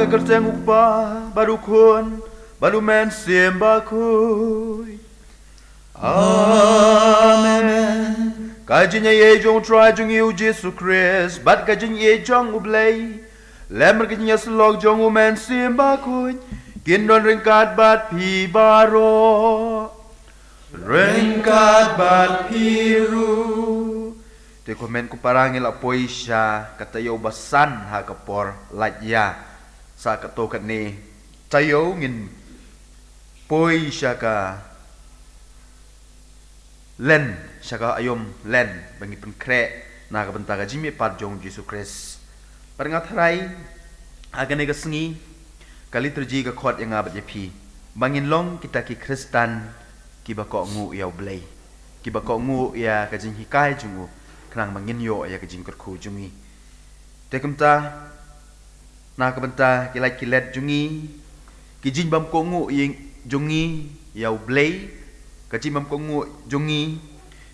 kerteng ukpa baru kun baru men sembah kui. Amen. Kajinya ye jong try jong yu Jesus Christ, but kajinya ye jong ublay. Lemmer kajinya slog jong umen sembah kui. Kindon ringkat bat pi baro. Ringkat bat piru. Te komen ku parangil apoy siya katayo basan ha kapor latya sa katokat ni tayo ngin poy siya ka len siya ka ayom len bangi penkre na kabenta ka jimi pat jong Jesus Christ parangat haray agane ka sengi kali terji ka khot yang abat yapi bangin long kita ki Kristan ki bako ngu yaw blay ki bako ngu ya ka jing hikai jungu kenang mangin yo ya kejing kerku jungi tekemta na kabenta kilai kilet jungi kijing bam kongu ying jungi ya ublay kajing bam kongu jungi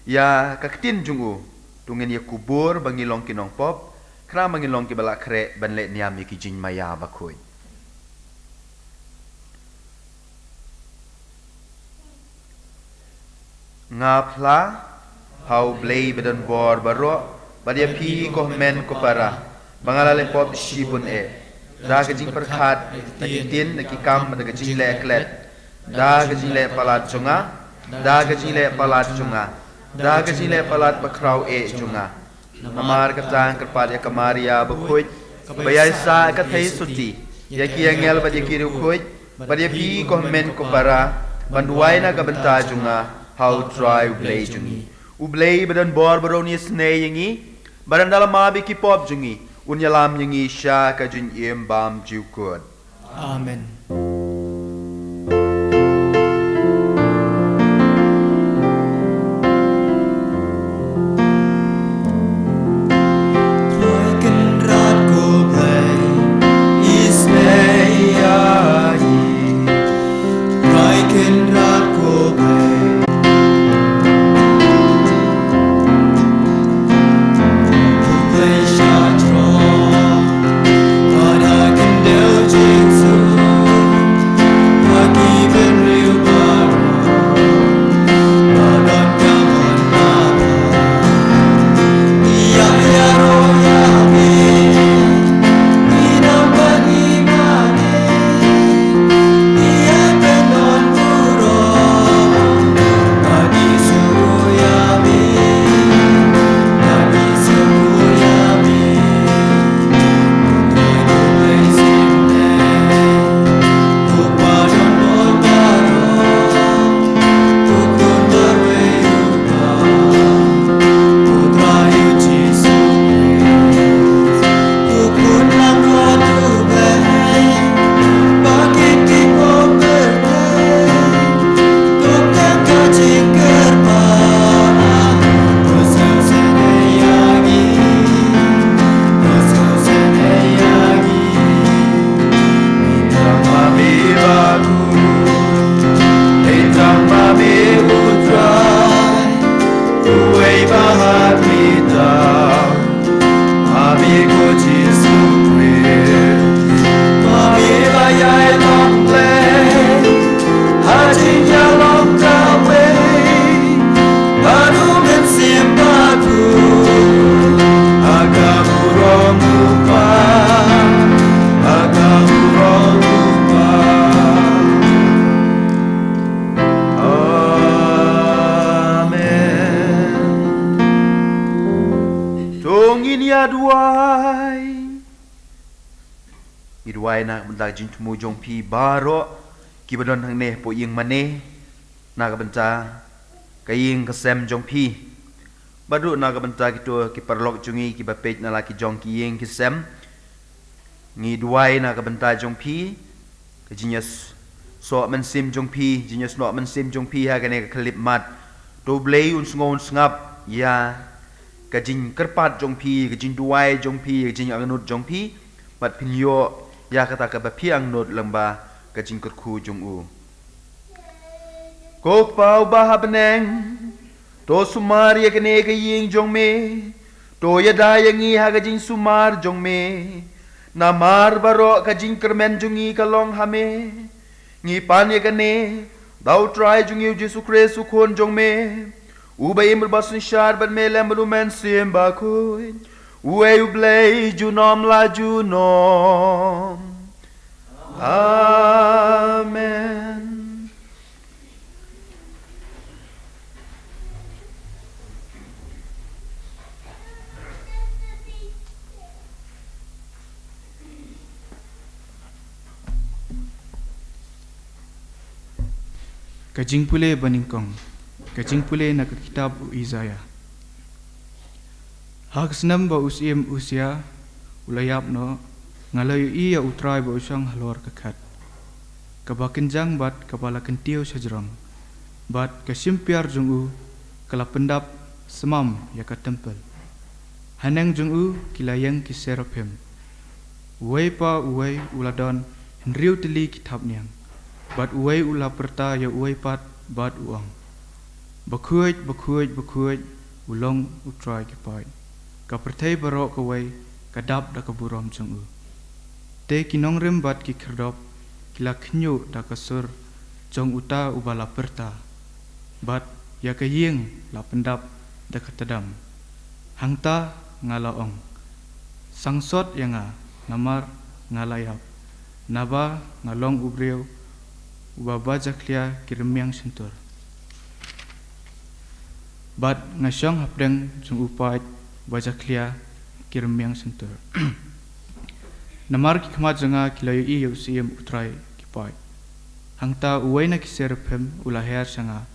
ya kaktin jungu tungen ya kubur bangilong kinong pop kenang mangilong ki balak kre banle niam ya kijing maya bakoi ngapla hau blay bedan bor baro badia pi ko men ko para bangalale pop shibun da gajing perkhat nakitin nakikam da gajing le klet da gajing le palat chunga da gajing le palat chunga da gajing le palat bakrau chunga namar katang kerpat ya kamaria bukhoj bayai sa kathai suti ya kiangel badia kiru khoj badia pi ko men ko para banduai na kabenta chunga how try blay jungi ublay badan bor baroni snei yangi badan dalam mabi ki pop jungi unyalam yangi sha ka jun yem bam jukut amen. Idwai na benda jin tumu jong pi baro ki badon hang ne po ying mane na ka benta kaying kasem jong pi badu na ka benta kitu ki parlok jungi ki bapej na laki jong ki ying kisem ngi duai na ka benta jong pi ka jinyas so man sim jong pi jinyas no man sim jong pi ha ka ne ka klip mat to blay un sngon ngap ya ka jin kerpat jong pi ka jin duai jong pi ka jin angut jong pi bat pinyo ya kata ka bapiang not lamba ka jing kerku jong u kok pau bah beneng to sumar ya kene ka ying jong me to ya da yang i ha ka jing sumar jong me Namar baro kajing kermen jungi kalong hame. Ngi panye kane, dau try jungi Jesu Kristu kon jong me. Ubay imbasun syar ban me lembelu men simba kuy. Uwe ublay junom la junom. Amen. Kajing pule baningkong, kajing pule nak kitab Isaiah. Hak senam ba usia ulayap no ngalayu iya utrai ba usang halor kekat. Kabakenjang bat kepala kentiu sajrong, bat kasimpiar jungu kala pendap semam ya ka tempel. Haneng jungu kilayang kiseraphem. Uway pa uway uladon henriu teli kitab niang. Bat uway ula perta ya uway pat bat uang. Bakuit ulong utrai kipai. Ka pertai barok kaway kadap da kaburam jungu. Te kinong rem bat ki kerdop kila knyu da kasur jong uta ubala perta. Bat ya kaying la pendap da katadam. Hangta ngalaong. Sangsot yang namar ngalayap. Naba ngalong ubriu ubaba jaklia kirmiang sentur. Bat ngasyong hapdeng jung upait bajaklia kirmiang sentur. Namar ki khamat janga kilayu i usiem utrai kipai. Hangta uway na kiserphem ulaher sanga.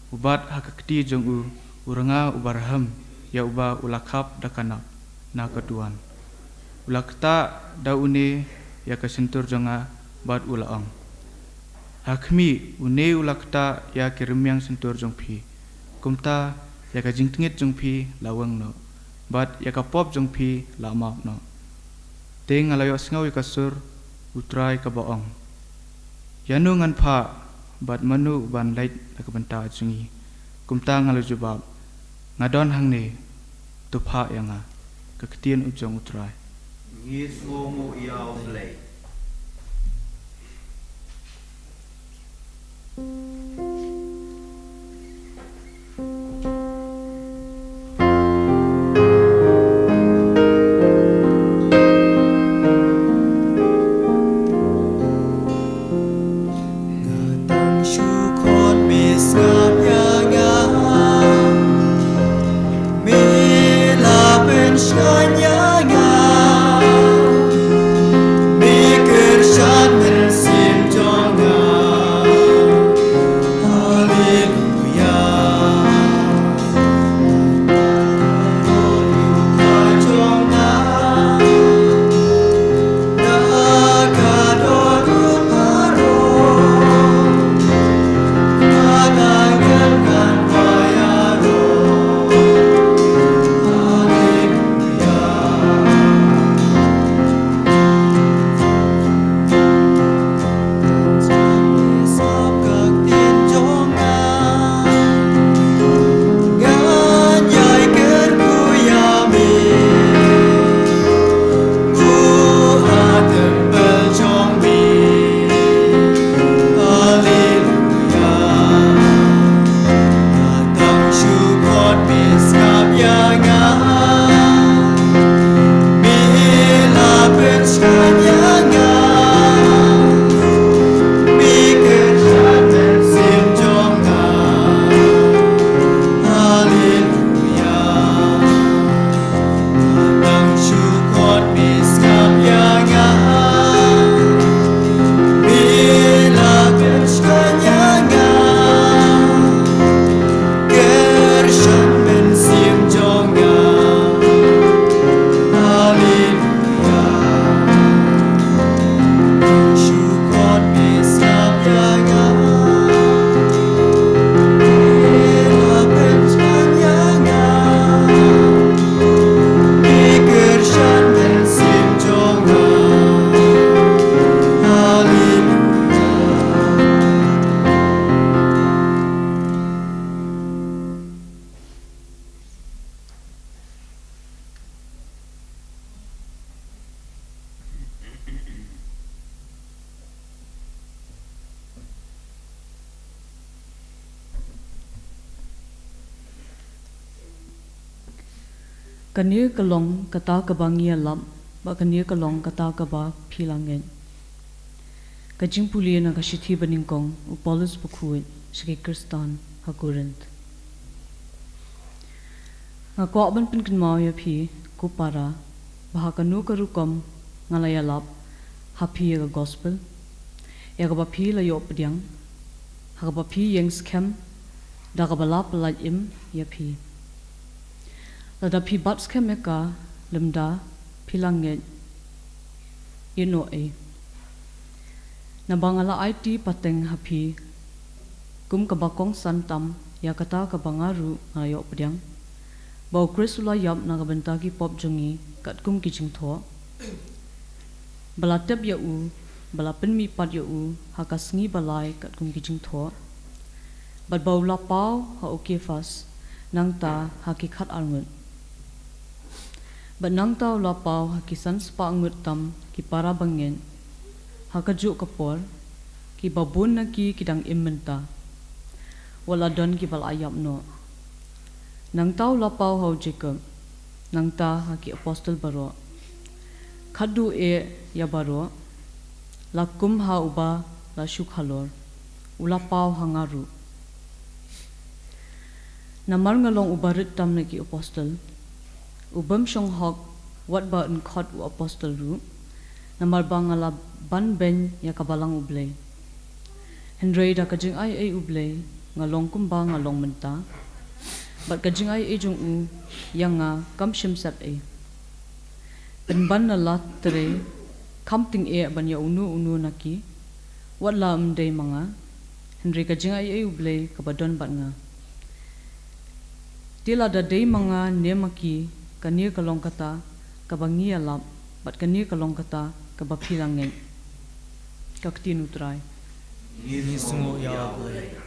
Ubat hakakti jung uranga ubarham ya uba ulakap dakanap na kaduan. Ulakta daune ya kasentur janga bat ulaang. Hakmi une ulakta ya kirmiang sentur jongpi. Kumta ya ka jingtingit jongpi lawang no. Bat ya ka pop jongpi lamap no. Ting alayo sengaw kasur utrai ka baong. Yanu ngan pa bat manu ban lait na kabenta jungi. Kumta ngalo jubab. Ngadon hangne tupa yang kaketian ujong utrai. Yesu mo iyaw blay. Mi Kanir kalong kata kabangi alam, ba kanir kalong kata kaba pilangen. Kajing pulia na kasithi baningkong upolos bukuit sige Kristan ha Corinth. Nga ko ban pin kinmao ya phi ko para baha kanu karukom ngalayalap happy ga gospel. Ya ga ba phi la yo pdiang. Ha ga ba phi yang scam da ga balap laj im ya phi. Lada pi bats ke meka lemda pilanget ino na bangala IT pateng hapi kum kabakong santam ya kata kabangaru ngayo pediang bau krisula yap na kabentagi pop jongi kat kum kijing tho balatep ya u balapen mi pat ya u hakasngi balai kat kum kijing tho bat bau lapau ha okefas nangta hakikat arngut Banang tau lapau hakisan spa angut tam ki para bangen hakajuk kapor ki babun na ki kidang immenta wala don ki bal ayam no nang tau lapau hau Jacob nang ta haki apostle baro khadu ya baro lakum ha uba la shukhalor ulapau hangaru namar ngalong ubarit tam na ki apostle Ubam syong hok wat ba en khot u apostle ru namar bangala ban ben ya kabalang ublay Henry da kajing ai ublay ngalong kumba ngalong menta bat kajing ai jung u yang nga kam shim sat ben ban na lat tre kam ting ban ya unu naki wat la day mga Henry kajing ai ublay kabadon bat nga tila da day mga nemaki kanir kalong kata kabangi alap bat kanir kalong kata kabapilangen kaktin utrai Ini semua ya boleh.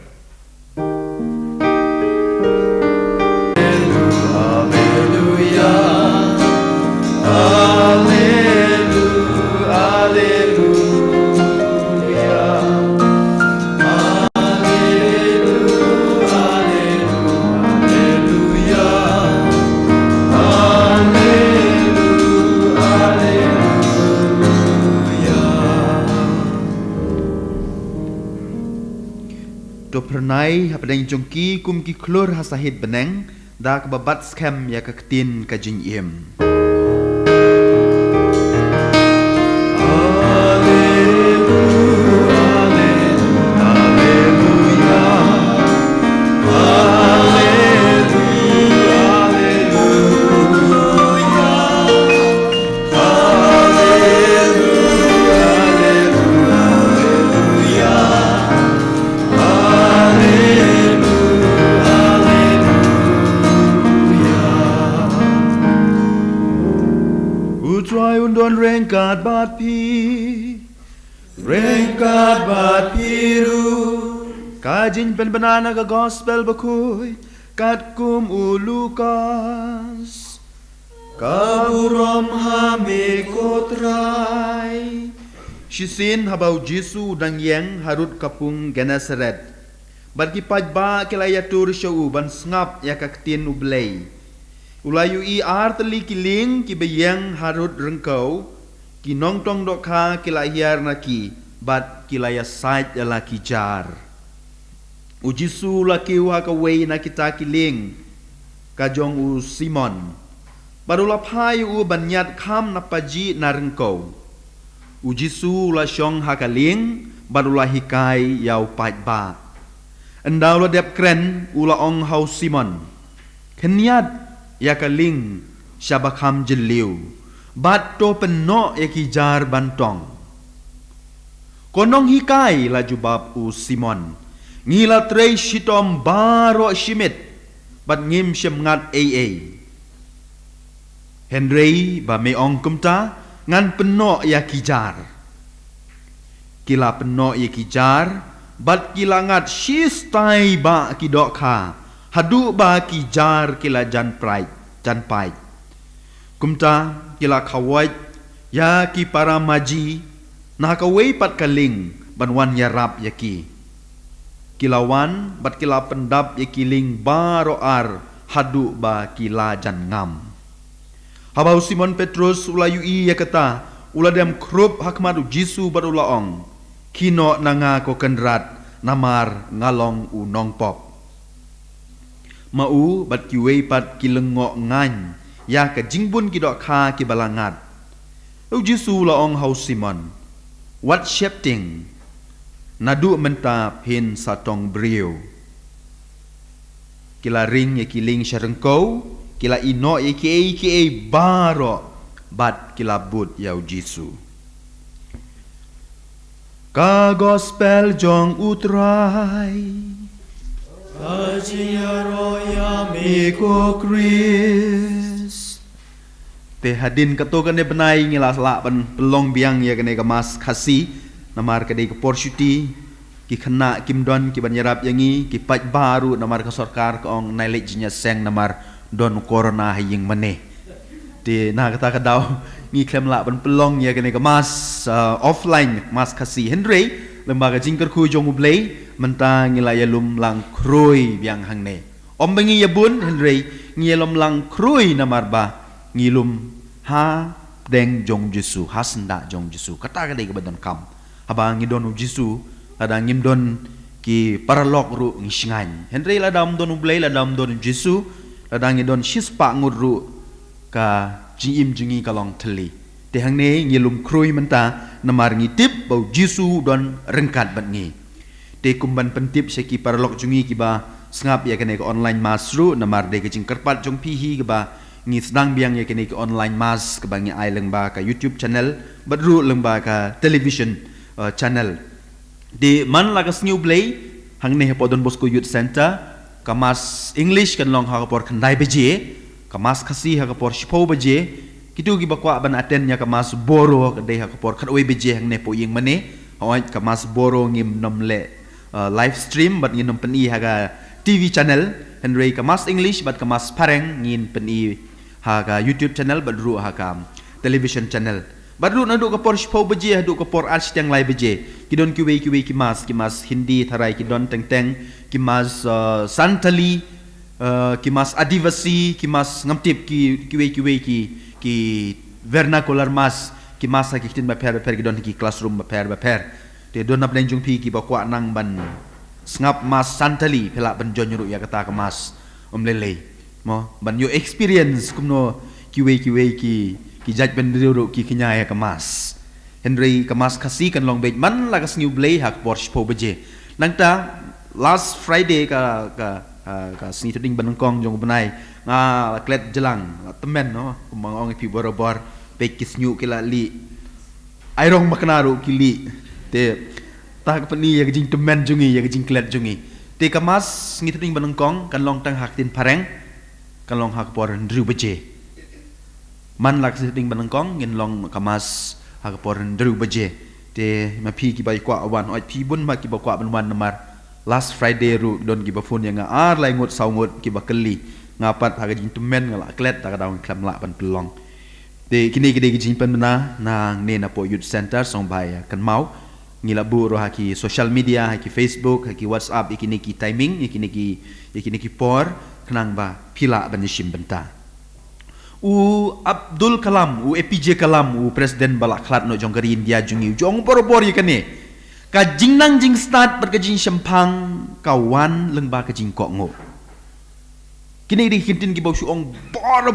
Do pernai hapadang jongki kum ki klur hasahid beneng da kebabat scam ya kaktin kajing iem. Utrai undon rengkat bat pi rengkat bat piru kajin pen banana ka gospel bakui kat kum ulukas kaburom hame kotrai shisin habau Jesu dang yang harut kapung Genesaret bat ki pajba kilayatur syau ban ngap ya kaktin ublay Ulayu arteli kiling ki bayang harut rengkau ki nongtong dokha kilayar naki bat kilaya sait laki jar Ujisu laki wa kawei nakita kiling kajong u Simon barulah pai u banyat kham napaji na rengkau Ujisu la syong hakaling barulah hikai yau pait ba endau la dep kren ula ong hau Simon kenyat ya kaling syabakam jeliu bat to penno ekijar bantong konong hikai la jubab u Simon ngila trei shitom baro shimit bat ngim syemngat Henry ba meong kumta ngan penno ya kijar kila penno ya kijar bat kila ngat shistai ba kidok kha hadu ba ki jar kila jan pai kumta kila khawai ya ki para maji na kawai pat kaling banwan yarap yaki kilawan bat kila pendap yaki ling baro ar hadu ba kila jan ngam Habau Simon Petrus ulayu iya kata uladam krup hakmadu Jisu badulaong kino nanga ko kendrat namar ngalong u nongpop. Mau bat kiwei pat kilengok ngan ya ke jingbun kidok kha ki balangat. U Jisu laong hau Simon. What shaping nadu menta pin satong brio. Kila ring ya kiling syarengkau, kila ino ya ki baro bat kila but yau Jisu. Ka gospel jong utrai Kajiya roya Miko Chris Te hadin kato kane benai ngila salak ban pelong biang ya kane kemas kasi namar kade ke porsyuti ki kena kim don ki banyarap yangi ki paj baru namar ke sorkar ke ong nailek jinya seng namar don corona haying meneh te na kata kadau ngi klem la ban pelong ya kane kemas offline mas kasi Henry lembaga jingker ku jong ublei mentang ngila yalum lang kroi biang hang ne om bengi yabun Henry ngilom lang kroi namar ba ngilum ha deng jong Jisu hasenda jong Jisu kata kadai ke badan kam haba ngidon Jisu kadang ngimdon ki paralok ru ngisngan Henry ladam don ublei ladam don Jisu ladang ngidon shispa nguru ka jingim jingi kalong teli te hang ne ngilum kroi menta namar ngitip bau Jisu don rengkat bat ngi te kumban pentip seki paralok jungi ki ba sengap ya kene ke online masru namar de ke jing kerpat jong pihi ke ba ngi sedang biang ya kene ke online mas ke bangi ai lengba ka YouTube channel badru lengba ka television channel di man la ka sniu play hang ne po Don Bosco Youth Center kamas English kan long ha por khandai beje kamas khasi ha por shipo beje kitu gi bakwa ban aten nya kamas boro ka de ha por khat oi beje hang ne po ying mane hoi kamas boro ngim nomle live stream bat ngin peni haga TV channel Henry kamas English bat kamas pareng ngin peni haga YouTube channel badru haga television channel badru nadu ka por shpo beje hadu ka por arch yang lai beje kidon kiwe kimas Hindi tharai kidon teng kimas Santali kimas Adivasi kimas ngamtip kiwe ki vernacular mas kimas ki tin ba per kidon ki classroom ba per te don nap lenjung pi ki bakwa nang ban ngap mas Santali pela ban jonyu ya kata ke mas lele mo ban yo experience kumno kiwe ki jaj ban diru ki kinya ya ke mas Henry ke mas kasi kan long bej man la kas new blay hak Porsche po beje nangta last Friday ka sni tuding banengkong jong benai nga klet jelang temen no kumang ong pi borobor pekis nyu kila li airong maknaru kili te tak peni ya jing temen jungi ya jing klet jungi te kamas ngitring banengkong kan long tang hak tin pareng kan long hak por ndru beje man lak siting banengkong ngin long kamas hak por ndru beje te ma pi ki bai kwa awan oi pi bun ma ki ba kwa ban wan namar last Friday ru don ki ba phone yang ar lai ngot sau ngot ki ba keli ngapat hak jing temen ngala klet tak daun klam la ban pelong te kini ki jing pen na nang ne na po youth center song bai kan mau ngila buru haki social media haki Facebook haki WhatsApp ikini ki timing ikini ki por kenang ba pila banishim benta Abdul Kalam APJ Kalam presiden balak klat no jong kari India jungi jong bor ikane ka jingnang jing start berkajing sempang kawan lengba ka jing kok ngo kini di hintin ki bau suong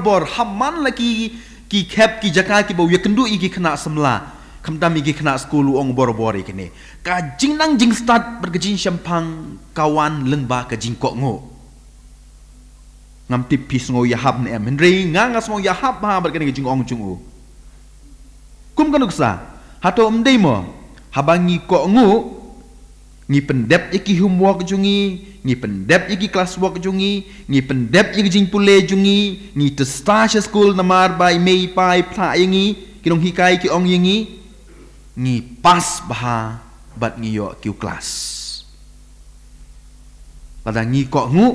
bor haman lagi ki cap ki jaka ki bau yakendu iki kena semla kamdam igi kena skulu ong bor ikene ka jingnang jing start berkejing sempang kawan lengba ka jingkok ngo ngam tipis ngo yahab ne Henry ngangas mo yahab ha berkene jing ong jungu kum kanuksa hato mdei mo habangi kok ngo ngi pendep iki homework jungi ngi pendep iki class work jungi ngi pendep iki jing pule jungi ngi testasha school namar bai mei pai pla yangi kinong hikai ki ong yangi ngi pas baha bat ngi yo kiu kelas pada ngi kok ngu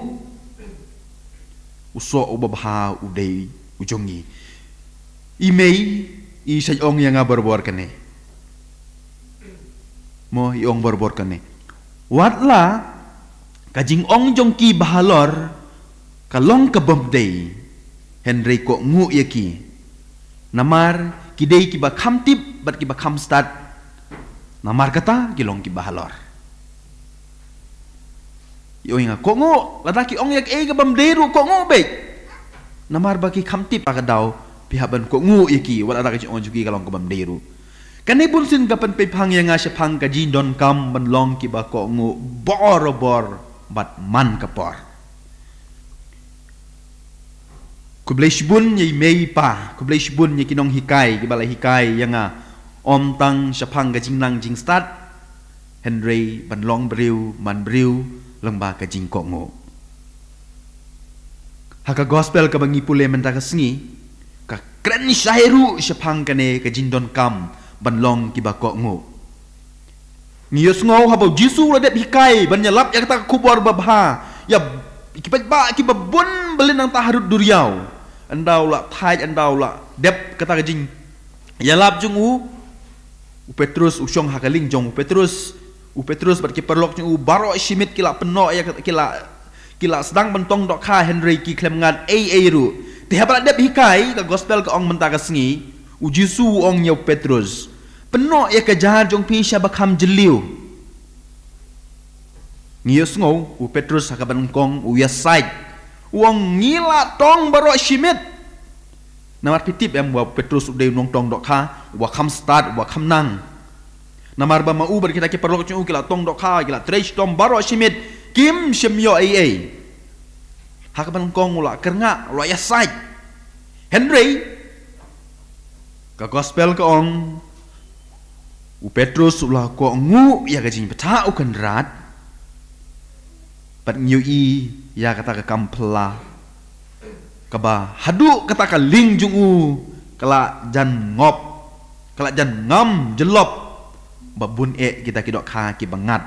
uso ubaha udei ujongi imei i sai ong yang bor kane mo i ong bor kane watla kajing ong jong ki bahalor kalong ka birthday Henry kok ngu yaki Namar kidei kiba kham tip bat kiba kham start. Namar kata kilong kiba halor. Yo inga kongo ladaki ong yak e kabam deru kongo baik. Namar baki kham tip akadaw pihaban kongo iki wala ladaki ong jugi kalong kabam deru. Kanai bunsin kapan pepang yang asya pang kaji don kam benlong kiba kongo bor bat man kapor. Kubleshbun yai mei pa, kubleshbun yai kinong hikai, kibalai hikai yang om tang syapang gajing nang jing start, Henry benlong beriu, man beriu, lengba gajing kongo. Haka gospel kabangi pule mentaka sengi, ka kren syairu syapang kane gajing don kam, benlong kiba kongo. Ngiyos ngau habau jisu ladep hikai, banyalap yang tak kubur babha, ya kibat ba kibabun belin nang taharut duriau. Andau la thai andau la dep kata gajing. Ya lap jung u Petrus usyong hakaling jong Petrus bat ki perlok jung u baro shimit kila penok ya kila sedang bentong dok kha Henry ki klem ngat ru. Tihabala dep hikai ka gospel ka ong mentaka sengi u Jisu ong nyau Petrus. Penok ya ka jahat jong pi sya bakham jeliu. Ngiyos ngau u Petrus hakaban kong u yasait. Uang ngila tong baro shimit. Namar pitip yang buat Petrus udah nong tong dok ha, wakam start, wakam nang. Namar ba mau ber kita ki perlu cung kila tong dok ha, kila trace tong baro shimit, kim shimyo ai. Hakaban kong ula kerngak, ula yasai. Henry ka gospel ka ong u Petrus ula ko ngu ya gajing peta u kendrat. Pat nyui ya kata ke kampela kaba hadu kata ka ling jungu kala jan ngop kala jan ngam jelop babun kita kidok ha ki bangat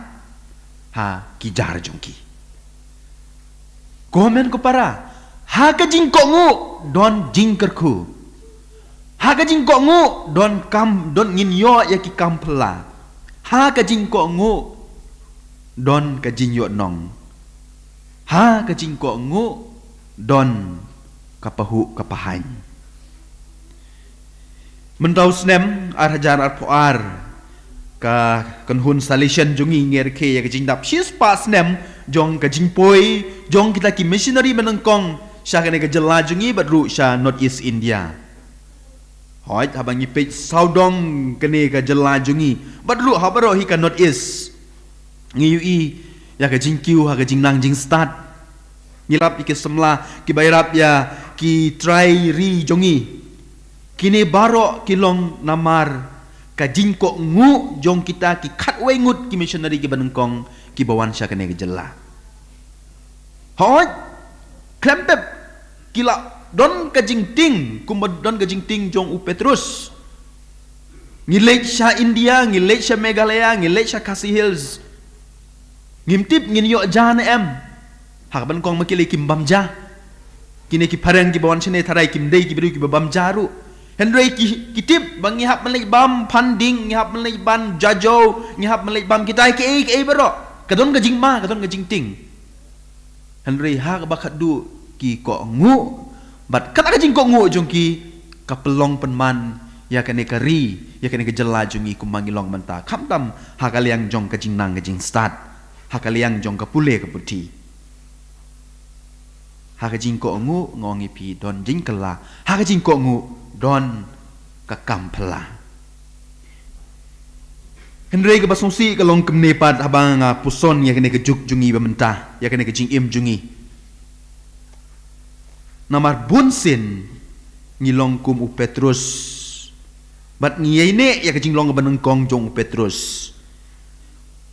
ha ki jar jongki komen ko para ha ka jing ko ngu don jing kerku ha ka jing ko ngu don ngin yo ya ki kampela ha ka jing ko ngu don ka jing yo nong ha kajing ko ngu don kapahu kapahain. Mentau snem arhajar arpoar ka kanhun salishan jungi nger ke ya kajing dap shis pa snem jong kajing poi jong kita ki missionary menengkong sya kane ka jela jungi badru sya North East India. Hoi habang ipej saudong kane ka jela jungi badru habaro hi ka North East. Ngiyui ya kajing kiu ha kajing nang jing start ngilap iki semla ki bayrap ya ki try ri jongi kini baro kilong namar kajing ko ngu jong kita ki khat wengut ki missionary ki banengkong ki bawan sya kene gejela hoi klempep kila don kajing ting kumad don kajing ting jong u Petrus ngilek sya India ngilek sya Meghalaya ngilek sya Khasi Hills ngimtip ngin yo jana em hakaban kong makili kim bamja kini ki parang ki bawan sine tharai kim dei ki biru ki bamjaru Henry ki tip bang ngihap malai bam panding ngihap malai ban jajo ngihap malai bam kita ke baro kadon gajing ma kadon gajing ting Henry ha ka bakat du ki ko ngu bat kata gajing ko ngu jong ki kapelong penman ya kane kari ya kane kejela jungi kumangilong menta khamtam ha kaliang jong gajing nang gajing start hakaliang jong kapule kaputi hakajing ko ngu ngongi pi don jing kala hakajing ko ngu don kakampela Henry ke basongsi kalong kemnepat habang puson ya kene kejuk jungi bamenta ya kene kejing im jungi namar bunsin ngilong kum u Petrus bat ngiene ya kejing long banengkong jong u Petrus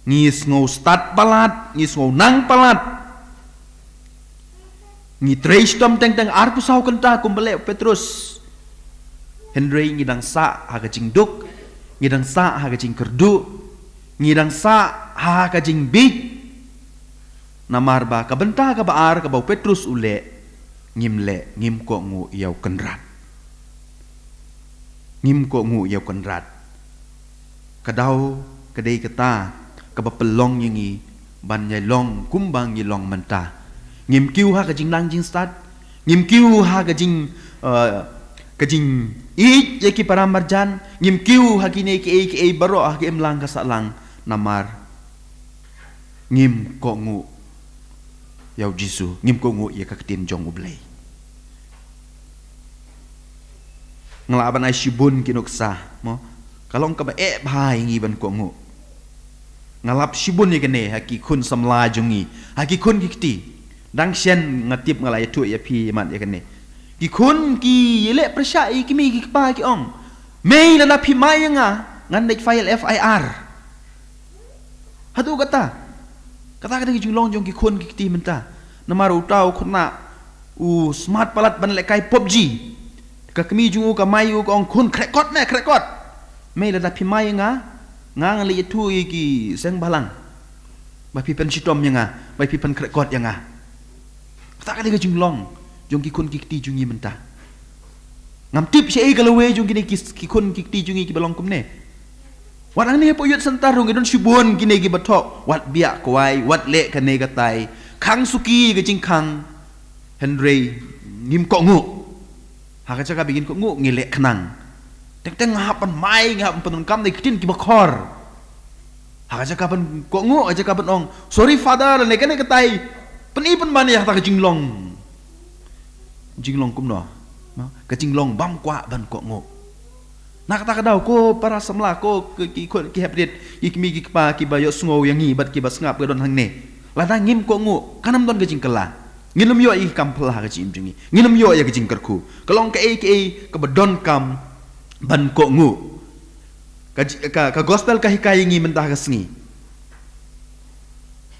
ngis ngau start palat ngis ngau nang palat ngi trace tom teng ar pusau kenta kumbele Petrus Henry ngidang sa ha kajing duk ngidang sa ha kajing kerdu ngidang sa ha kajing big namar ba kabenta ka baar ka bau Petrus ule ngim ko ngu yau kenrat ngim ko ngu yau kenrat kadau kadai kata kabapelong yingi ban nyai long kumbang yilong menta ngim kiu ha kajing nang jing start ngim kiu ha kajing kajing ik yaki para marjan ngim kiu hakine ke baro haki emlang kasalang namar ngim ko ngu yau jisu ngim ko ngu ya kaktin jong ublay ngelaban ai shibun kinuksa mo kalong ka ba bhai ngiban ko ngu ngalap shibun ya kene haki kun samla jungi haki kun kikti dang shen ngatip ngalai tu ya pi man ya kene ki kun ki yele persai ki mi ki pa ki ong mei la na pi mai nga ngan nek file FIR hatu kata ki junglong jong ki kun ki kiti menta namar utau khuna smart palat ban le kai PUBG ka kami jungu ka mai ka ong kun krekot mei la na pi mai nga ngang le tu ki seng balang ba pi pen chitom nga ba pi pen krekot nga kata ki junglong jong ki kun kikti jungi menta ngam tip sei galawe jong kini ki kun kikti jungi ki balong kumne wat ang ne po yut santarung idon shibun kini ki batok wat biak kwai wat le kane gatai khang suki ke jing khang henry ngim ko ngu ha ka chaka bigin ko ngu ngile khnang teng ngapan mai ngapan penun kam ne kitin ki bakhor ha ka chaka ban ko ngu aja ka ban ong sorry father ne kane gatai pen ban ya ta ka jinglong kumno ka jinglong bam kwa ban ko ngo nak ta kadau ko para samla ko ki hapdit mi ki pa ki bayo sngo yang ngi bat ki bas ngap don hang ne la da ngim ko ngo kanam don ka jingkala ngilum yo i kampla ka jim jingi ngilum yo ya ka jingkarku kalong ka ka badon kam ban ko ngo ka gospel ka hikai ngi mentah ka sngi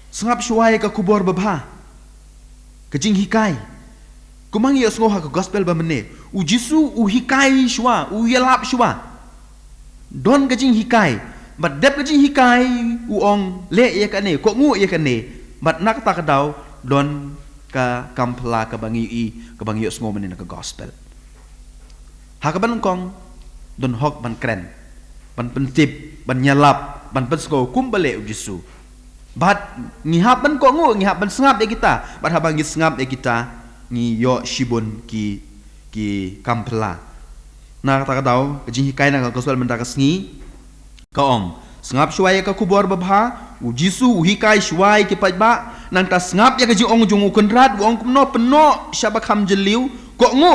sngap shuai ka kubor babha ka jing hikai kumang iya sngo ha gospel ba mene u jisu u hikai shwa u yelap shwa don kajing hikai bat dep kajing hikai u ong le ya kane ko ngu ya kane bat nak ta kadau don ka kampla ka bangi sngo mene ka gospel ha ka ban kong don hok ban kren ban pentip ban nyalap ban pensko kumbale u jisu bat ngihap ban ko ngu ngihap ban sngap ya kita bat habang sngap ya kita ni yo shibun ki kampla na kata kadau kajing hikai na gospel menta ka sngi ka ong sngap shwai ka kubor babha u jisu u hikai shwai ki pajba nang ta sngap ya kajing ong jungu kendrat ong kumno peno syabakam jeliu ko ngu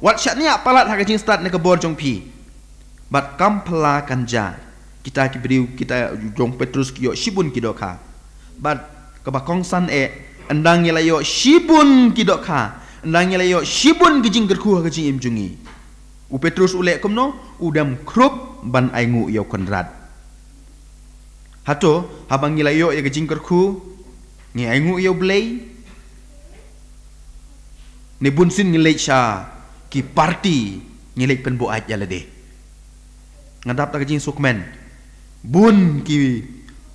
wat syatnya palat ha kajing start na ka bor jong pi bat kampla kanja kita ki briu kita jong Petrus ki yo shibun ki doka bat ka bakong san andang yela yo shibun kidok ka andang yela yo shibun gijing gerku ha gijing imjungi u Petrus ule kumno udam krup ban aingu yo konrad hato habang yela yo ya gijing gerku ngi aingu yo blay ne bunsin ngelek sha ki party ngelek penbo aj yala de ngadap ta gijing sukmen bun ki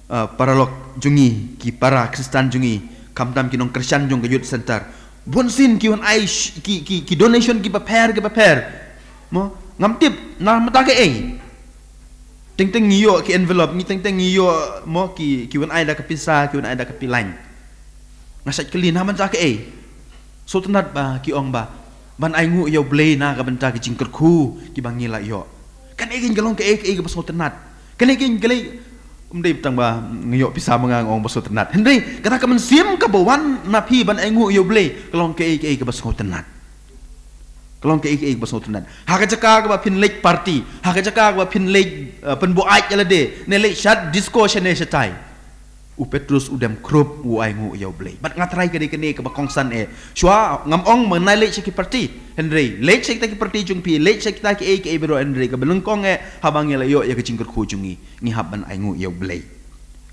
paralok jungi ki para Kristen jungi kamdam kinong Christian jong youth center bonsin ki on ai ki donation ki paper mo ngamtip na mata ke teng ngiyo ki envelope ni teng ngiyo mo ki on ai da ka pisa ki on ai da ka pilang ngasat kali na mata ke so tenat ba ki ong ba ban ai ngu yo blay na ka benta ki jingker khu ki bangila yo kan egin galong ke ke ba so tenat kan egin galai umdai tang ba ngiyok pisa mengang ong baso tenat Henry kata ka mensim ka bawan napi ban engu yo blay kalong ke ka baso tenat kalong ke baso tenat ha ka jaka ka ba pin lake party ha ka jaka ka ba pin lake penbo aj yala de ne lake shat disco shane shatai u Petrus udam krup u engu yo blay bat ngatrai ka de kene ka ba kongsan shwa ngam ong menai lake ki party Henry lake shek ta ki party jung pi lake shek ta ki bero Henry ka belengkong habang yala yo ya ka jingker khu jungi ngi haban aingu yo blay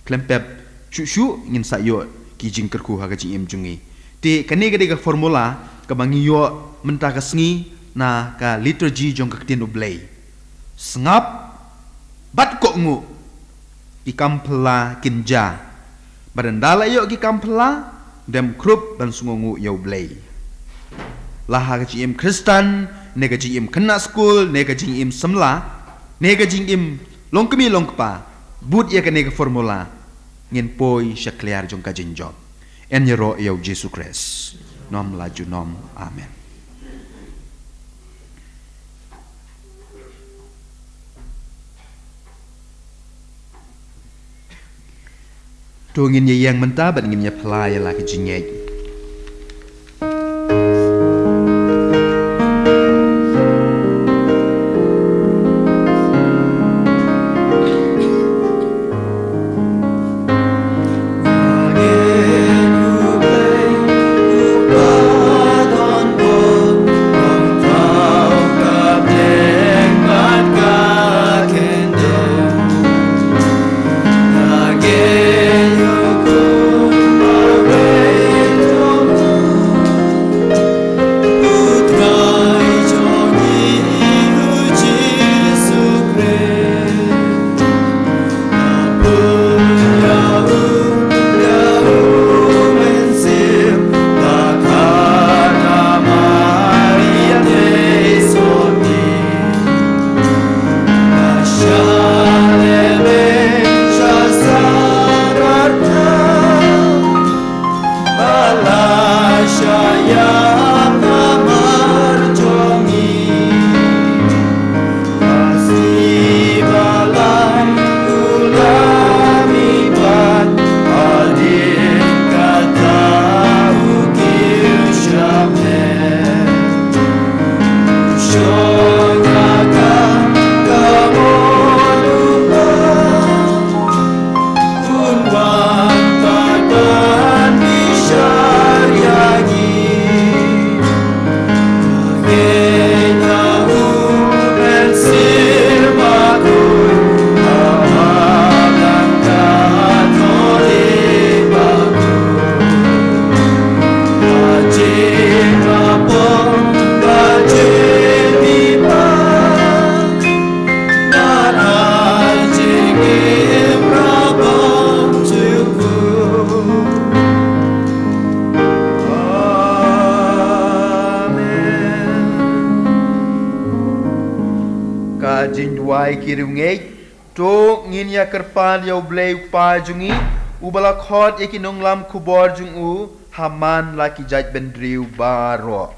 klempep shu ngin sa yo ki jingker khu ha ka jing jungi ti kane ka de ka formula ka bangi yo menta ka sngi na ka liturgy jong ka tin u blay sngap bat ko ngu ki kampla kinja barandala yo ki kampla dem krup ban sungungu yo blay laha ka jing Kristen ne ka jing kena school ne ka jing samla ne ka jing longkemi longkpa but ya ka ne ka formula ngin poi syakliar jong ka jinjob en yero yo Jesus Christ nom laju nom amen Tungin yang mentah bat ngimnya pelaya lagi jingek. Jinduai kirungei tok ngin ya kerpan ya blei pa jungi ubala khot ya kinong lam kubor jung u haman laki jaj bendriu baro.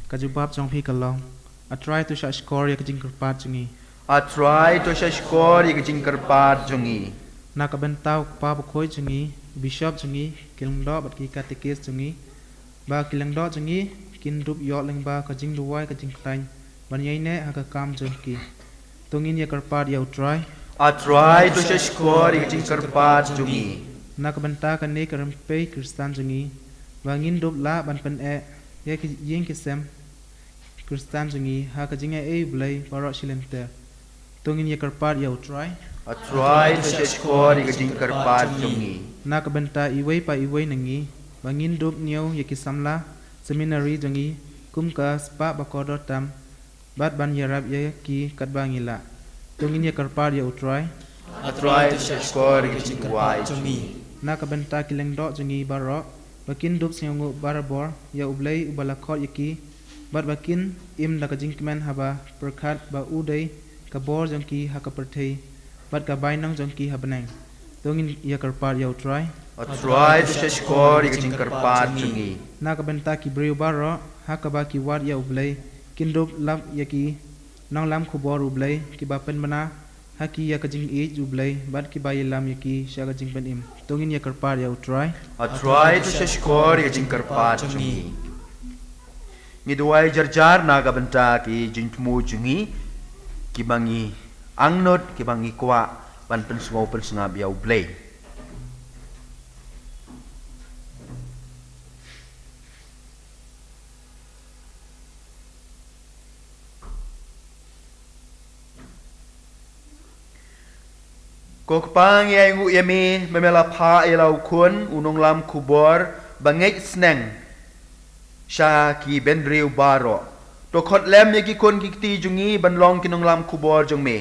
Kajubab jong phi kalong. I try to shut score ya kajing kerpat jungi. I try to shashkor ya jing kerpat jungi. Na kabentau pa bukoi jungi. Bishop jungi kilangdo bat ki katekis jungi. Ba kilangdo jungi kin rup yo leng ba kajing duwai kajing ktang. Ban yai ne haka kam jungi. Tungin ya kerpat ya try. I try to shashkor ya jing kerpat jungi. Na kabenta kan ne karampe kristan jungi. Ba ngin rup la ban pen e ya ki ying kisem kristan jungi ha kajing e blai baro silente. Tungin ya kerpat ya try. I try to shashkor ya jing kerpat jungi. Na kabenta iway pa iway nangi bangin dup niyo yaki samla seminary jangi kum ka spa bakodor tam bat ban yarab yaki katbangila tungin ya karpar ya utrai I try to shashkor ya jing wai jungi. na kabenta kileng do jangi baro bakin dup singongu barabor ya ublay ubalakot yaki bat bakin im da kajing kemen haba perkat ba uday kabor jangki hakapertei bat ka bainang jangki habanang tungin ya karpar ya utrai I try to shashkor ya jing kerpat jungi. na kabenta ki breu baro hakaba ki wat ya ublay kindup lap ya ki nang lam khubor ublay ki bapen bana haki ya kajing age ublay bat ki bayi lam ya ki sha kajing pen im tungin ya karpar ya utrai I try to shashkor ya jing kerpat jungi. Ngiduai jarjar naga benta ki jing temu jungi ki bangi angnot ki bangi kwa ban pen sngau pen sngab ya ublay. Kokpang ya ngu yami memela pha elau kun unong lam kubor bangai sneng sha ki bendriu baro to khot lem ye ki kun ki ti jungi ban long kinong lam kubor jong me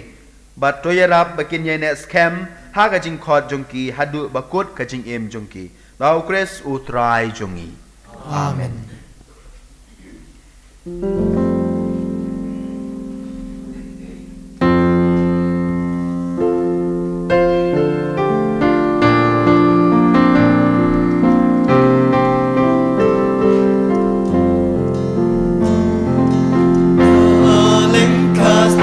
bat to yarap bakin ye ne scam ha ga jing khot jong ki hadu bakut ka jing em jong ki lau kres utrai jongi. Amen. Cast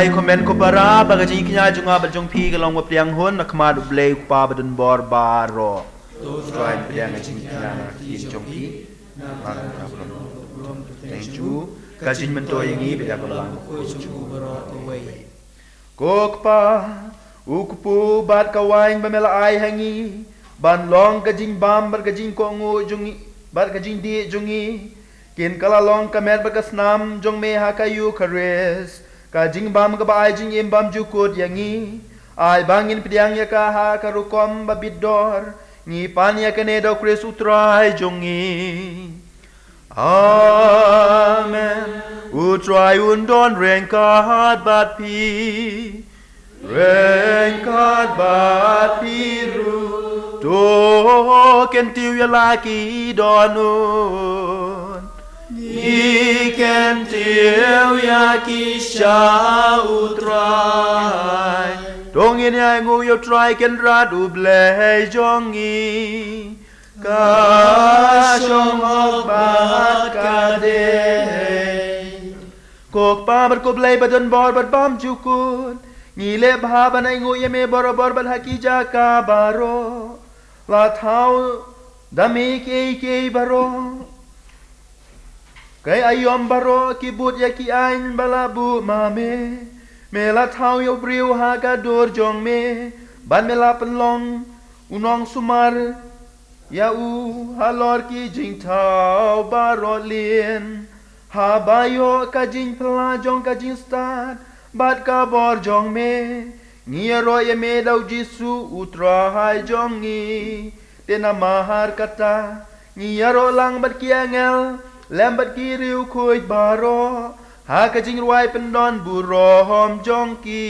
ulai komen ko para bagajing knya junga bajong pi kalong wa priang hon na kmad blei pa badun bor baro try pedang jing knya na ki jong pi na thank you kajin mento yangi beda balang kok pa ukpu bat kawain bamela ai hangi ban long kajing bam bar kajing ko ngu jungi bar kajing di jungi kin kala long kamet bagas nam jong me hakayu kares kajing bam ka bai jing im bam jukut yangi ai bangin pidiang ya ka ha karukom babidor ni pan ya kene do kres utrai jongi amen utrai undon rengkat bat pi rengkat bat piru do kentiu ya laki donun kentiu ya kisha utrai dongin ya ngu yo try ken radu blei jongi ka shong bat kade kok pa bar ko blei badan bor bat bam jukun ngile bhaban ai ngu ye me bor bor bat hakija ka baro la thau dami ke baro kai ayom baro kibut ya ki ain balabu mame mela thau yo briu ha ga dor jong me ban mela penlong unong sumar ya u halor ki jing thau baro lien ha bayo ka jing pla jong ka jing stat bat ka bor jong me ngiro ye me dau jisu utra hai jong ngi tena mahar kata ngiro lang bat kiangel lambat kiriu kuy baro ha kajing ruai pendon burom jongki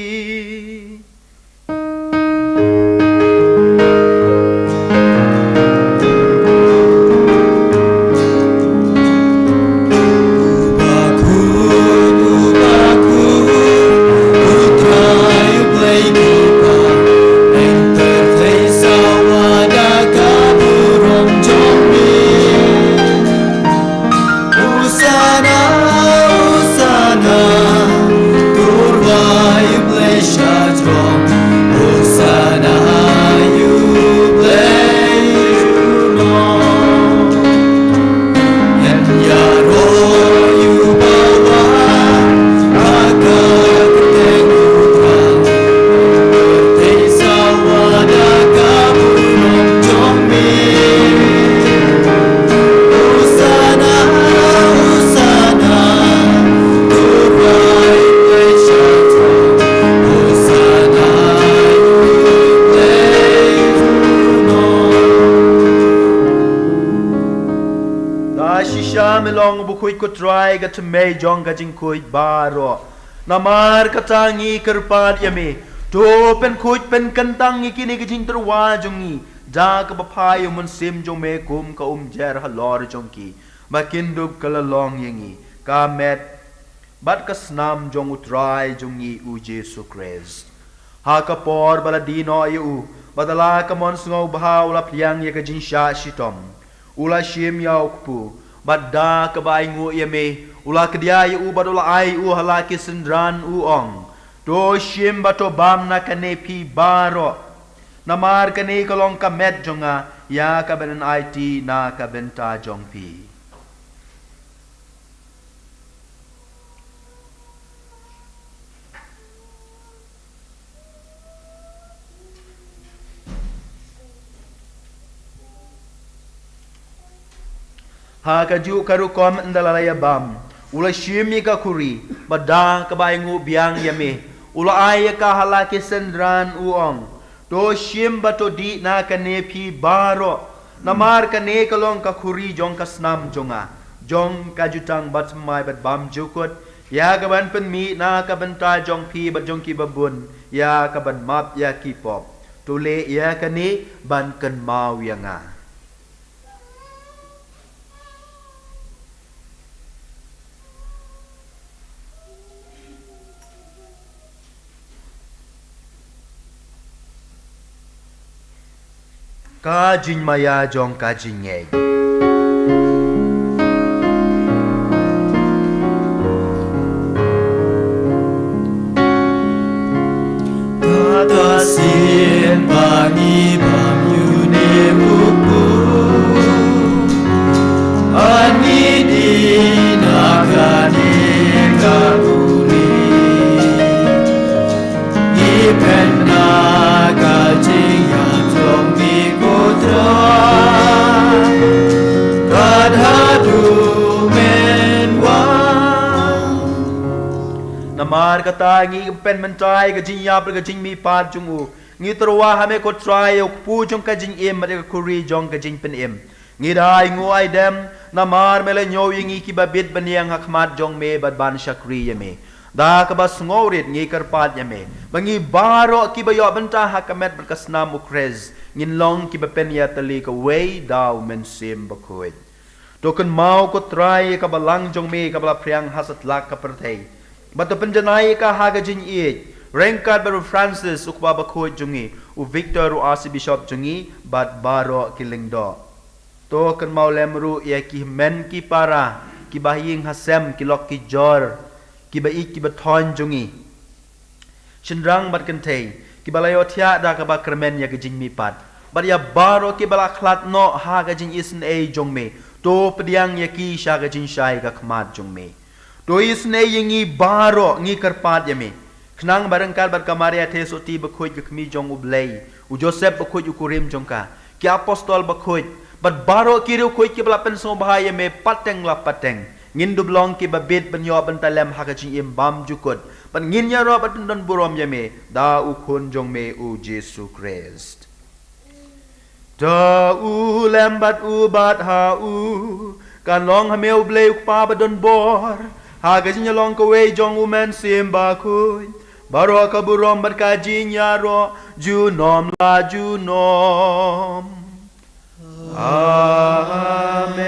melong bukuit ko try ga tmei jong ga jing kuit baro namar katangi kerpat yami to pen kuit pen kentang kini ga jing terwa jongi ja ka bapai mun sim jong me kum ka jer halor jongki makin dub kala long yangi ka met bat ka snam jong utrai jongi u Jesu Christ ha ka por bala dino yu badala ka mon sngo bahau la pliang ye ka jing sha shitom ula shim yau ku badda ka bai ngu yame ula kedia yu badula ai u halaki sindran u ong to shim bato bam na kane pi baro namar kane kolong ka met jonga ya ka ben IT na ka benta jong pi ha kaju karu kom ndalalaya bam ula shimi ka kuri badda ka baingu biang yame ula ay ka halaki sendran uong to shim bato di na ka nepi baro namar ka ne kalong ka kuri jong ka snam jonga jong ka jutang bat mai bat bam jukut ya ka ban pen mi na ka benta jong pi bat jong ki babun ya ka ban map ya ki pop to le ya ka ni ban kan mau yanga ka jing maya jong ka jing ye Namar kata ngi pen mentai ka jing yap ka jing mi pat jung u. Ngi terwa hame ko try ok pu jong ka jing em ka kuri jong ka jing pen em. Ngi dai nguai dem namar mele nyow ngi ki babit baniang hakmat jong me bad ban shakri yame. Da ka bas ngorit ngi karpat yame. Bangi baro ki bayo benta hakamet berkasna mukrez. Ngin long ki bapen ya tali ka way daw men sim bakoy. Token mau ko try ka balang jong me ka bala priang hasat lak ka pertay. Bato penjanai ka haga jing it. Rengkat baru Francis ukba bakoy jungi. U Victor u Archbishop jungi bat baro kilingdo. Token mau lemru ya ki men ki para. Ki bahing hasem ki lok ki jor. Ki baik ki baton jungi. Shinrang bat kentay. Ki balayo tia da ka ba kermen ya ka jing mi pat. Bat ya baro ki bala klat no haga jing isen jong me. To pediang ya ki sha ka jing shai ka kmat jong me. To isne yengi baro ngi karpat yame. Knang barangkal bar kamaria te soti bakhoj gakmi jong ublay. U Joseph bakhoj ukurim jongka. Ki apostol bakhoj. Bat baro kiru khoj ki bala penso bahaya me pateng la pateng. Ngin dublong ki babit banyo bantalem hakajing imbam jukut. Ban ngin ya ro bat don burom yame. Da u khun jong me u Jesu Christ. Da u lembat u bat ha u. Kan long hameu blay ukpa badon bor. Hagajnya long kawe jong umen simba kuy. Baro kaburom berkajinya ro. Junom la junom. Amen.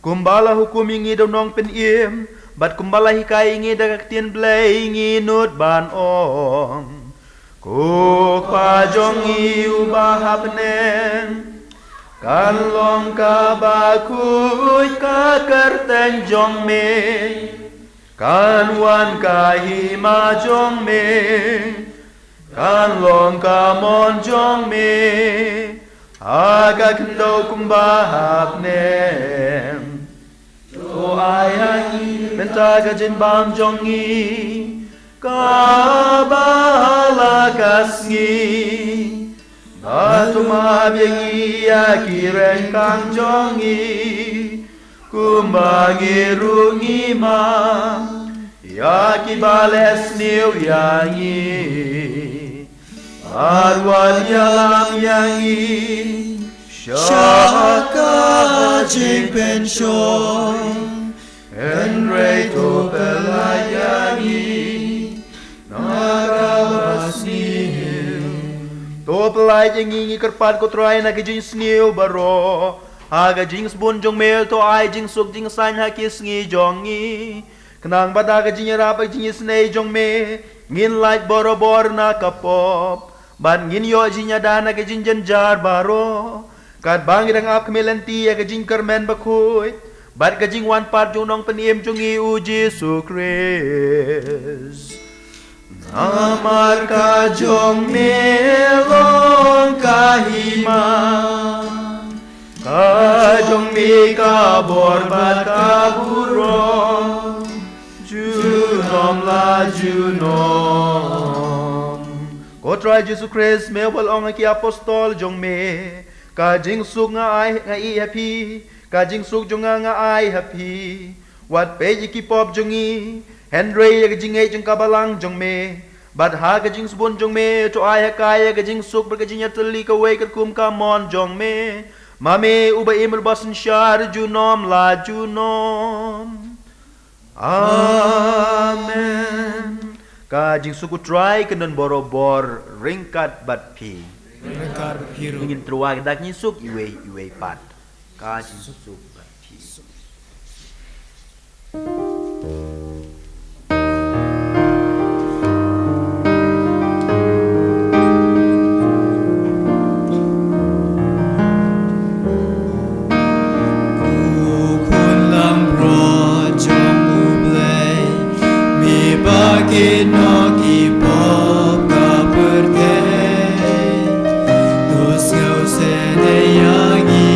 Kumbala hukum ingi donong pen im. Bat kumbala hikai ingi dagak tien blay ingi nut ban ong. Kukpa jong i ubah neng. Kan long ka bakuy ka kerteng jong me. Kan wan ka hima jong me. Kan long ka mon jong me. Aga kendo kumbahap nem. To ayangi mentaga jin bam jong i. Ka bahala kasngi. Batu mabiangi akireng kang jongi kumbangi rungi ma yaki bales niu yangi arwan yalam yangi Shaka jing pension enrei to pelayangi nakabasni To pelai jengi kerpat ko try na gijing sniu baro. Haga jing sbun jong mel to ai jing suk jing san ha kis ngi jongi. Kenang bada gijing rap jing snei jong me. Ngin light boro bor na kapop. Ban ngin yo jinya dana gijing jenjar baro. Kat bang idang ap kemelenti ya gijing kermen bakuy. Bat gijing wan part jong nong peniem jongi u Jesu Christ. Amar ka jong melong kahima Ka jong mi ka borbat ka burong Junom la junom Kotra Jesu Christ me walong ki apostol jong me Ka jing suk nga ai nga i happy Ka jing suk jong nga ai happy Wat pe ki pop jongi Henry ya gajing ay jeng kabalang jong me Bad ha gajing subon jong me To ay hakaya gajing suk bergajing ya teli kaway kum kamon jong me Mame uba imul basin syar junom la junom Amen Kajing suku try kenan borobor ringkat bat pi Rekar biru Ingin teruak dak nyisuk iwe pat Kajing suk bat pi no ki pop ka perte dos ngau se ne yangi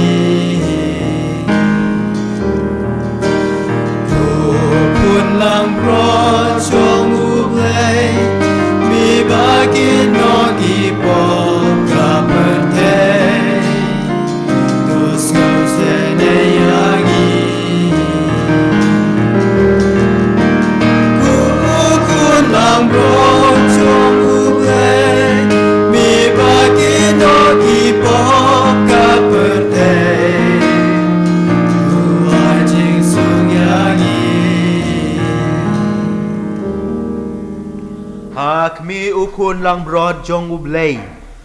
kun lang broad jong ublay.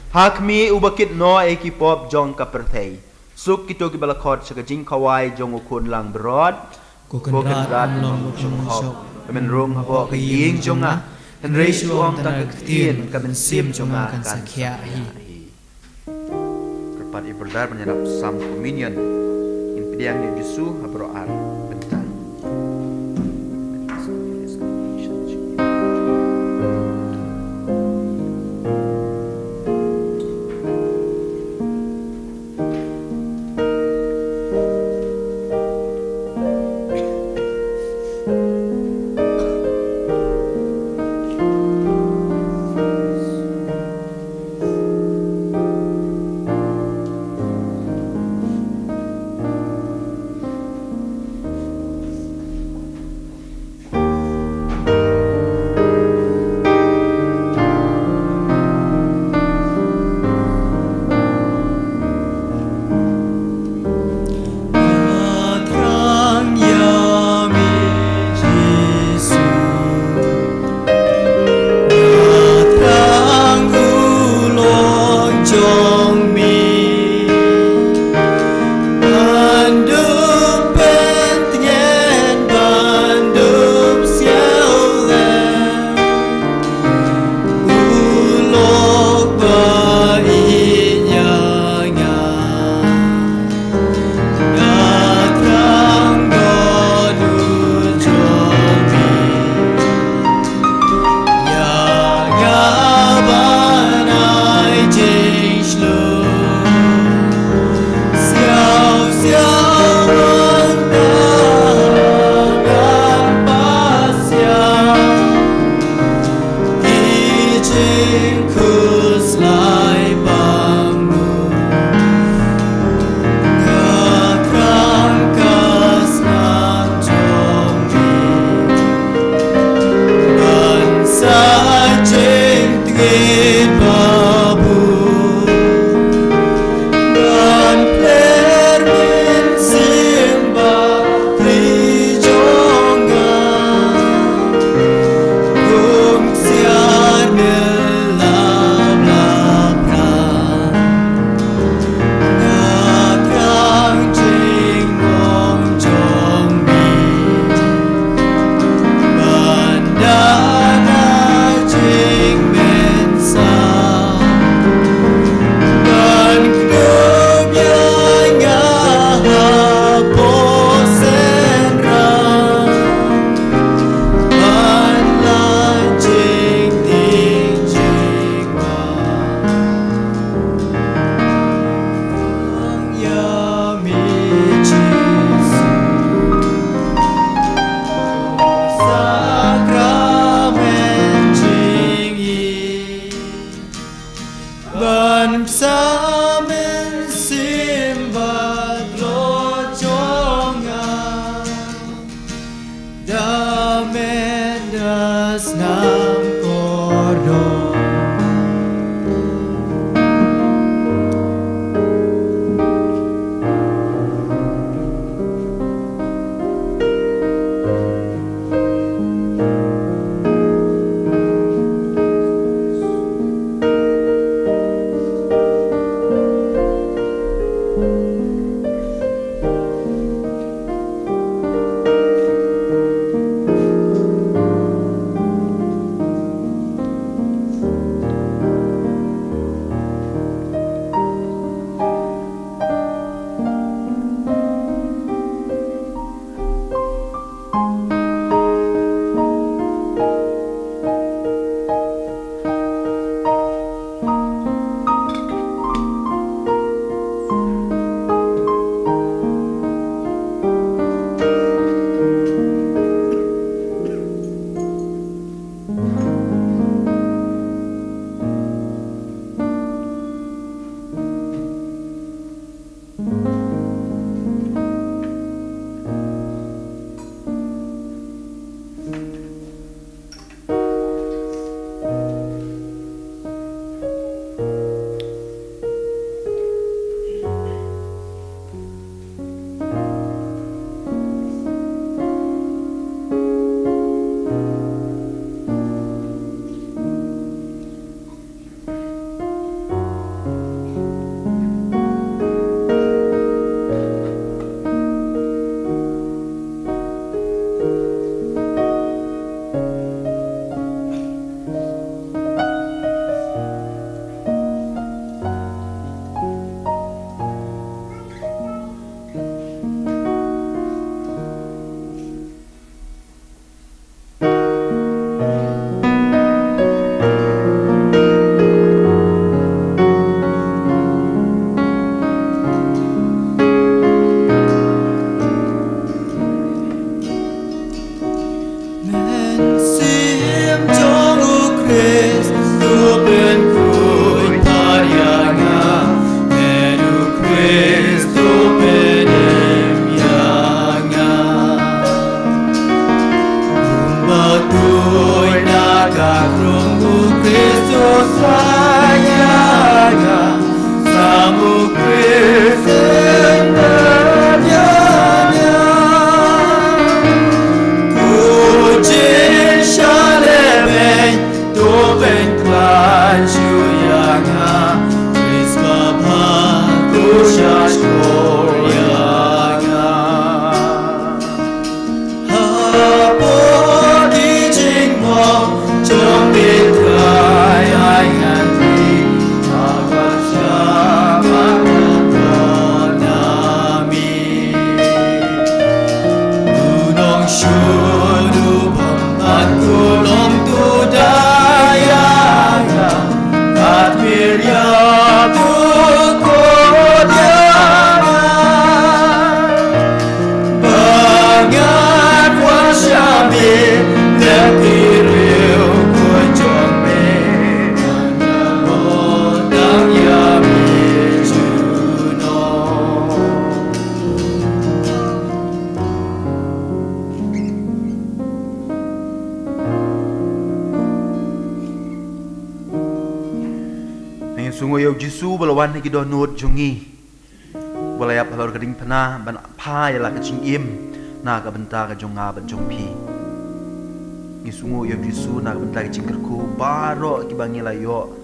Hakmi ubakit no e kipop jong kapertay. Suk kito gibalakot sa kajing kawai jong ukun lang broad. Kukenrat long jong hok. Kamen rung habo kaying jonga. Han reis uang tangkatien kamen sim jonga kan sakya hi. Kerpat iberdar menyerap sam communion. In pediang ni Yesus habroar bentang. Terang yami Yesus. Terang ulong jong mi. Bandup pentingen bandup siau le. Ulok bainya Terang gonu jomi. Ya gabanai jishlo. Siau siau undangan pasiang. Ijing kuslai bangun. Terang kasnam jomi. Bangsa jing tingit babu. Dan pler min simbah trijongan. Kung siar nelam lapran. Terang jing mong jomi. Bandana jing mensa. Dan kedubnya ngahaposen rang. Ban lanjing tinjing Ang yami Yesus. Sakramen jing yi. Ban samen simbat lo jonga. Damen das nam kordo. Sungoyo Jisu balawan higi do nut jungi. Balayap halor gading pena ban pa yala ka jing im na ka benta ka jonga ban jong pi. Ngi sungoyo Jisu na ka benta ka jing kerku baro ki bangila yo.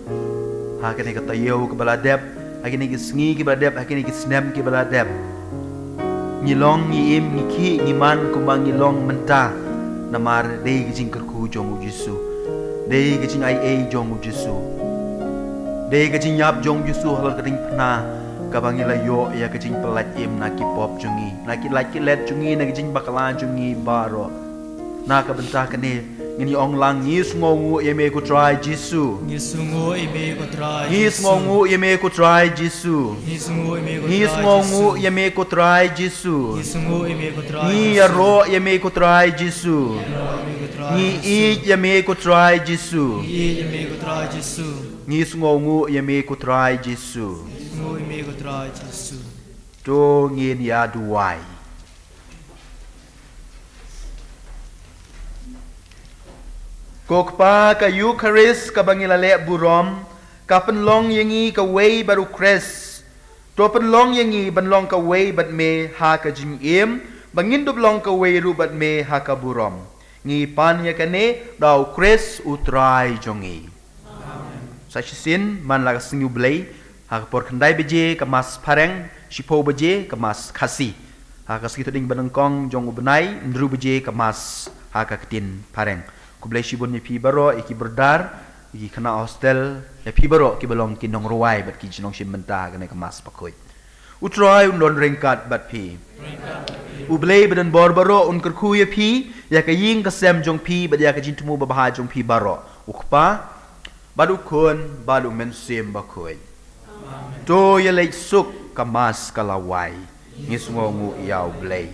Ha kene ka tayo ka baladep, ha kene ki sngi ki baladep, ha kene ki snem ki baladep. Ngilong ngi im ngi ki ngi man kumbang ngilong menta namar dei ki jing kerku jong Jisu. Dei ki jing ai jong Jisu. Dei ka jing yap jong Jisu halor kading pena kabangila yo ya ka jing pelat im na ki pop jungi na ki like ki let jungi na ki jing bakalan jungi baro na ka benta kane ngini ong lang ngis ngongu ye me ko try Jisu Ngisungo ime ko try. ngis ngongu ye me ko try Jisu Ngisungo ime ko try. ngis ngongu ye me ko try Jisu Ngisungo ime ko try. ngi ya ro ye me ko try Jisu ngi i ye me ko try Jisu ime ko try Jisu. ngis ngongu ye me ko try Jisu Ngisungo ime ko try Jisu. to ngin ya duai kokpa ka Eucharist ka bangilale burom ka penlong yengi ka way baru kres to penlong yengi banlong ka way bat me ha ka jing im bangin dublong ka way ru bat me ha ka burom ngi pan ya kane daw kres utrai jongi sa sin man la singu blay ha ka por kandai beje ka mas pareng sipo beje ka mas khasi ha ka skito ding banengkong jong ubenai ndru beje ka mas ha ka ketin pareng kublai shibun ni pi baro iki berdar iki kena hostel ya pi baro ki belong ki nong ruai bat ki jinong shim menta kene kemas pakoi utrai undon ringkat bat pi ublei badan bor baro un kerku ya pi ya ka ying ka sem jong pi bat ya ka jin tumu babaha jong pi baro ukpa badu kun badu men sem bakoi to ya lek suk kemas kalawai ngisngongu yau blei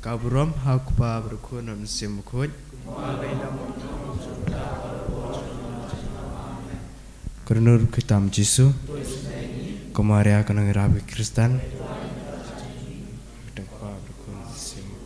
Kaburam hakpa berkunam simukut. Kernur kitam Jisu. Kemaria kanang rabi Kristen. Dekpa berkunam simukut.